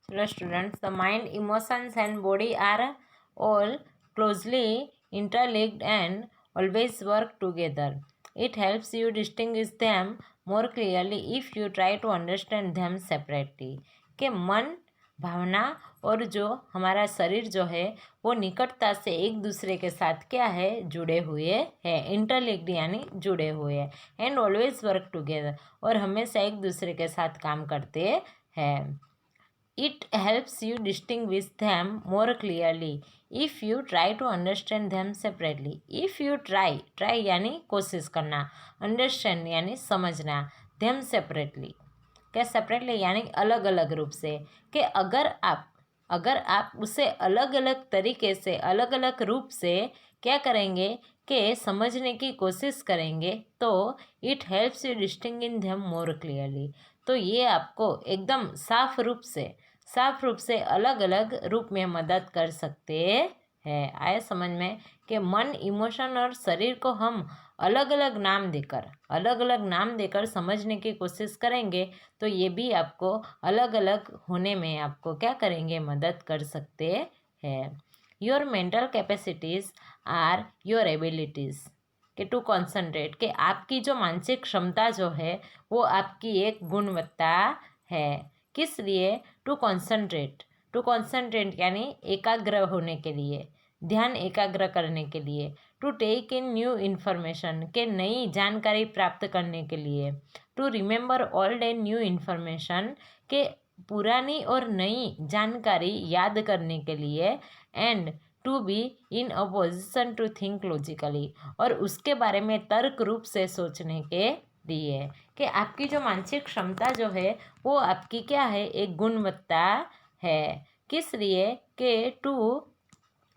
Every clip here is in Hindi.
Hello students, the mind, emotions and body are all closely interlinked and always work together. It helps you distinguish them more clearly if you try to understand them separately. कि मन, भावना और जो हमारा शरीर जो है वो निकटता से एक दूसरे के साथ क्या है, जुड़े हुए हैं, इंटरलिंक्ड यानी जुड़े हुए हैं, एंड ऑलवेज वर्क टुगेदर, और हमेशा एक दूसरे के साथ काम करते हैं. It helps you distinguish them more clearly if you try to understand them separately. If you try यानी कोशिश करना, understand यानी समझना, them separately, क्या सेपरेटली यानी अलग अलग रूप से, कि अगर आप उसे अलग अलग तरीके से, अलग अलग रूप से क्या करेंगे कि समझने की कोशिश करेंगे, तो it helps you distinguish them more clearly, तो ये आपको एकदम साफ रूप से अलग अलग रूप में मदद कर सकते हैं. आया समझ में कि मन, इमोशन और शरीर को हम अलग अलग नाम देकर समझने की कोशिश करेंगे, तो ये भी आपको अलग अलग होने में आपको क्या करेंगे, मदद कर सकते हैं. Your mental capacities are your abilities कि टू कॉन्सेंट्रेट, कि आपकी जो मानसिक क्षमता जो है वो आपकी एक गुणवत्ता है. किस लिए? टू कॉन्सेंट्रेट यानी एकाग्र होने के लिए, ध्यान एकाग्र करने के लिए. To take in new information, के नई जानकारी प्राप्त करने के लिए. To remember old and new information, के पुरानी और नई जानकारी याद करने के लिए. And to be in a position to think logically, और उसके बारे में तर्क रूप से सोचने के लिए, कि आपकी जो मानसिक क्षमता जो है वो आपकी क्या है, एक गुणवत्ता है. किस लिए? कि टू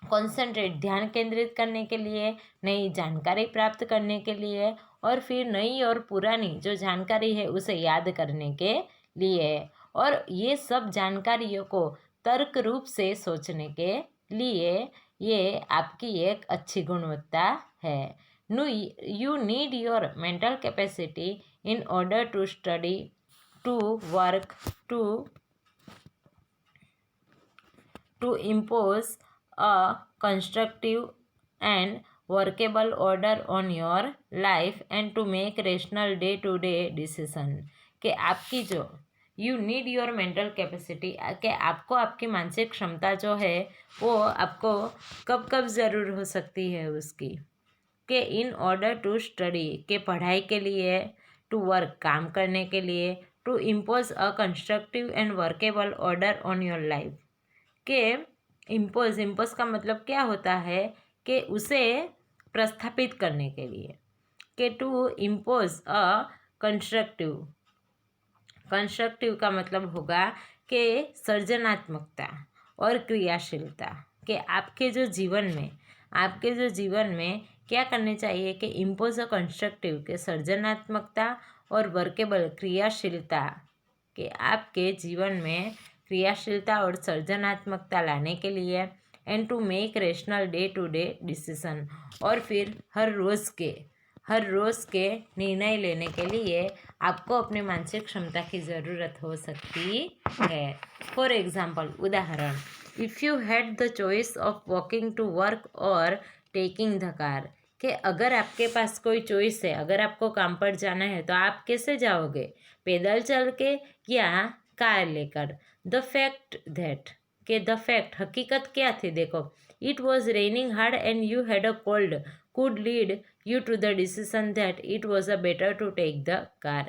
कॉन्सेंट्रेट, ध्यान केंद्रित करने के लिए, नई जानकारी प्राप्त करने के लिए, और फिर नई और पुरानी जो जानकारी है उसे याद करने के लिए, और ये सब जानकारियों को तर्क रूप से सोचने के लिए ये आपकी एक अच्छी गुणवत्ता है. You need your mental capacity in order to study, to work, to impose a constructive and workable order on your life and to make rational day-to-day decision. कि आपकी जो you need your mental capacity, कि आपको आपकी मानसिक क्षमता जो है वो आपको कब कब ज़रूर हो सकती है उसकी, कि इन ऑर्डर टू स्टडी, के पढ़ाई के लिए, टू वर्क काम करने के लिए, to impose a constructive and workable order on your life. के इम्पोज का मतलब क्या होता है, कि उसे प्रस्थापित करने के लिए, कि टू इम्पोज अ कंस्ट्रक्टिव का मतलब होगा कि सृजनात्मकता और क्रियाशीलता, कि आपके जो जीवन में क्या करने चाहिए, कि इम्पोज अ कंस्ट्रक्टिव, के सृजनात्मकता और वर्केबल क्रियाशीलता, कि आपके जीवन में क्रियाशीलता और सृजनात्मकता लाने के लिए. And to make rational day to day decision, और फिर हर रोज़ के निर्णय लेने के लिए आपको अपनी मानसिक क्षमता की ज़रूरत हो सकती है. फॉर एग्जाम्पल, उदाहरण, if you had the choice of walking to work और टेकिंग द कार, कि अगर आपके पास कोई चॉइस है, अगर आपको काम पर जाना है तो आप कैसे जाओगे, पैदल चल के या कार लेकर. द फैक्ट हकीकत क्या थी, देखो, it was raining hard and you had a cold could lead you to the decision that it was a better to take the car.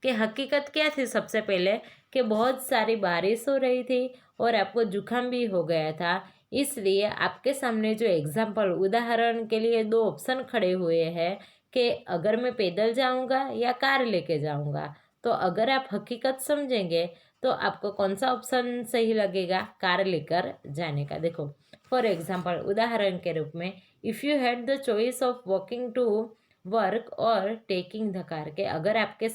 कि हकीकत क्या थी सबसे पहले, कि बहुत सारी बारिश हो रही थी और आपको जुकाम भी हो गया था, इसलिए आपके सामने जो एग्जाम्पल, उदाहरण के लिए दो ऑप्शन खड़े हुए हैं कि अगर मैं पैदल जाऊंगा या कार लेके जाऊंगा. तो अगर आप हकीकत समझेंगे तो आपको कौन सा ऑप्शन सही लगेगा, कार लेकर जाने का. देखो, फॉर एग्जाम्पल, उदाहरण के रूप में, if you had the choice of walking to work और टेकिंग द कार, के अगर आपके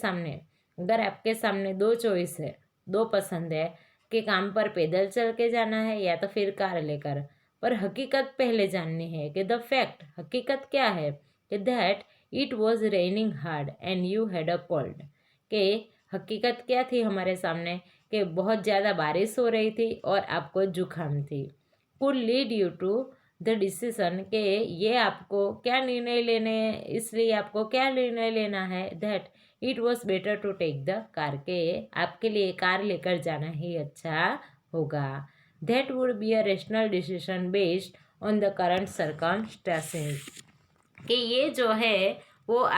सामने दो चॉइस है, दो पसंद है, कि काम पर पैदल चल के जाना है या तो फिर कार लेकर, पर हकीकत पहले जाननी है, कि द फैक्ट, हकीकत क्या है, कि that it was raining hard and you had a cold, के हकीकत क्या थी हमारे सामने, कि बहुत ज़्यादा बारिश हो रही थी और आपको जुकाम थी। Could lead you to the decision के ये आपको क्या निर्णय लेने, इसलिए आपको क्या निर्णय लेना है, that it was better to take the car, के आपके लिए कार लेकर जाना ही अच्छा होगा। That would be a rational decision based on the current circumstances, कि ये जो है वो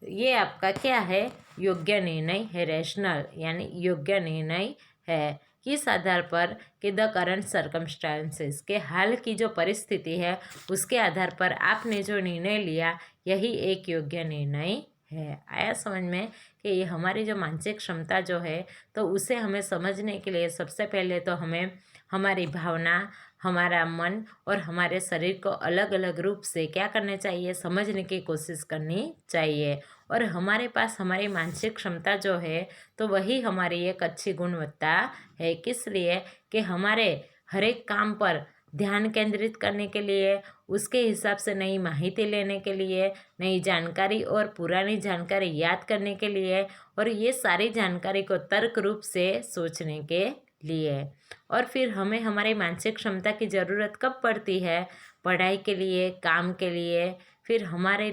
ये आपका क्या है, योग्य निर्णय है, रेशनल यानी योग्य निर्णय है। किस आधार पर, कि द करंट सर्कमस्टांसेस, के हाल की जो परिस्थिति है उसके आधार पर आपने जो निर्णय लिया यही एक योग्य निर्णय है। आया समझ में कि ये हमारी जो मानसिक क्षमता जो है तो उसे हमें समझने के लिए सबसे पहले तो हमें हमारी भावना, हमारा मन और हमारे शरीर को अलग अलग रूप से क्या करना चाहिए, समझने की कोशिश करनी चाहिए। और हमारे पास हमारी मानसिक क्षमता जो है तो वही हमारी एक अच्छी गुणवत्ता है। किस लिए, कि हमारे हर एक काम पर ध्यान केंद्रित करने के लिए, उसके हिसाब से नई माहिती लेने के लिए, नई जानकारी और पुरानी जानकारी याद करने के लिए, और ये सारी जानकारी को तर्क रूप से सोचने के लिए। और फिर हमें हमारी मानसिक क्षमता की ज़रूरत कब पड़ती है, पढ़ाई के लिए, काम के लिए, फिर हमारे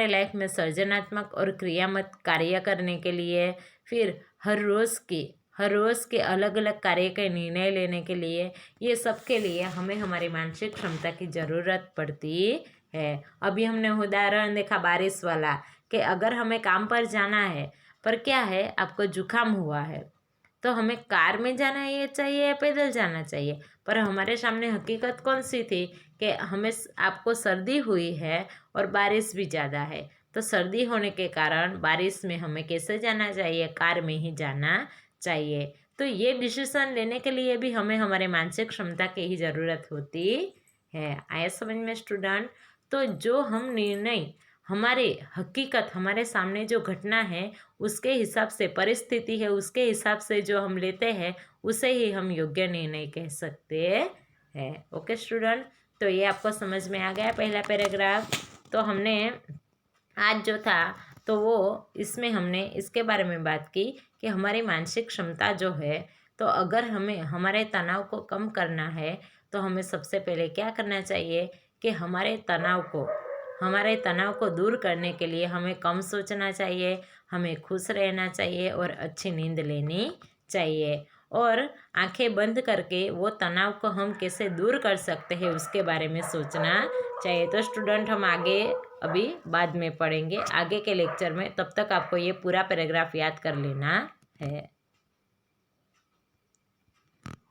लाइफ में सृजनात्मक और क्रियात्मक कार्य करने के लिए, फिर हर रोज़ के अलग अलग कार्य के निर्णय लेने के लिए, ये सब के लिए हमें हमारी मानसिक क्षमता की ज़रूरत पड़ती है। अभी हमने उदाहरण देखा बारिश वाला, कि अगर हमें काम पर जाना है पर क्या है, आपको जुकाम हुआ है तो हमें कार में जाना ये चाहिए या पैदल जाना चाहिए, पर हमारे सामने हकीकत कौन सी थी कि आपको सर्दी हुई है और बारिश भी ज़्यादा है, तो सर्दी होने के कारण बारिश में हमें कैसे जाना चाहिए, कार में ही जाना चाहिए। तो ये डिसीजन लेने के लिए भी हमें हमारे मानसिक क्षमता की ही ज़रूरत होती है। आया समझ में स्टूडेंट? तो जो हम निर्णय हमारे सामने जो घटना है उसके हिसाब से, परिस्थिति है उसके हिसाब से जो हम लेते हैं उसे ही हम योग्य निर्णय कह सकते हैं। ओके स्टूडेंट, तो ये आपको समझ में आ गया पहला पैराग्राफ। तो हमने आज जो था तो वो इसमें हमने इसके बारे में बात की कि हमारी मानसिक क्षमता जो है, तो अगर हमें हमारे तनाव को कम करना है तो हमें सबसे पहले क्या करना चाहिए कि हमारे तनाव को दूर करने के लिए हमें कम सोचना चाहिए, हमें खुश रहना चाहिए और अच्छी नींद लेनी चाहिए, और आंखें बंद करके वो तनाव को हम कैसे दूर कर सकते हैं उसके बारे में सोचना चाहिए। तो स्टूडेंट हम आगे अभी बाद में पढ़ेंगे आगे के लेक्चर में, तब तक आपको ये पूरा पैराग्राफ याद कर लेना है।